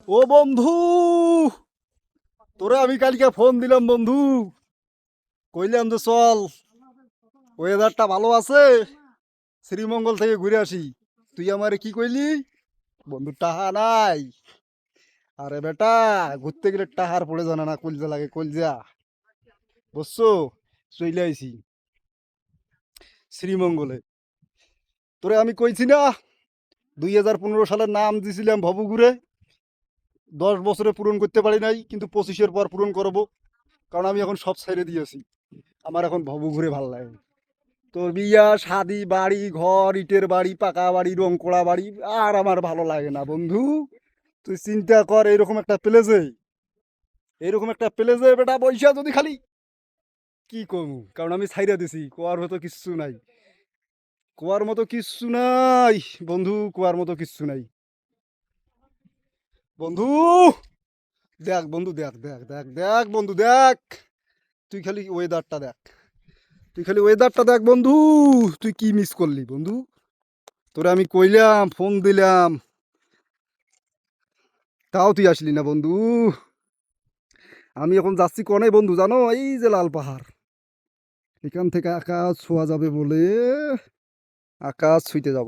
ও বন্ধু, তোরে আমি কালকে ফোন দিলাম বন্ধু, কইলাম যে চল, ওয়েদারটা ভালো আছে, শ্রীমঙ্গল থেকে ঘুরে আসি। তুই আমারে কি কইলি? বন্ধু টাহা নাই। আরে বেটা, ঘুরতে গেলে টাহার পড়ে জানা না, কলজা লাগে কলজা, বুঝছো? চলে আইছি শ্রীমঙ্গলে। তোরে আমি কইছি না, 2015 সালের নাম দিছিলাম ভবঘুরে, 10 বছরে পূরণ করতে পারি নাই, কিন্তু 25-এর পর পূরণ করবো। কারণ আমি এখন সব ছেড়ে দিয়েছি, আমার এখন ভবঘুরে ভাল লাগে। তোর বিয়া শাদি বাড়ি ঘর ইটের বাড়ি পাকা বাড়ি রং করা বাড়ি আর আমার ভালো লাগে না বন্ধু। তুই চিন্তা কর, এরকম একটা প্লেসে বেটা বৈশা যদি খালি কি কমু, কারণ আমি ছাইরা দিছি, কোয়ার মতো কিচ্ছু নাই। কোয়ার মতো কিচ্ছু নাই বন্ধু, কোয়ার মতো কিচ্ছু নাই বন্ধু। দেখ বন্ধু, দেখ দেখ দেখ দেখ বন্ধু দেখ, তুই খালি ওয়েদারটা দেখ, তুই খালি ওয়েদারটা দেখ বন্ধু। তুই কি মিস করলি বন্ধু? তোরে আমি কইলাম, ফোন দিলাম, তাও তুই আসলি না বন্ধু। আমি এখন যাচ্ছি কনে বন্ধু জানো? এই যে লাল পাহাড়, এখান থেকে আকাশ ছোঁয়া যাবে বলে আকাশ ছুঁইতে যাব।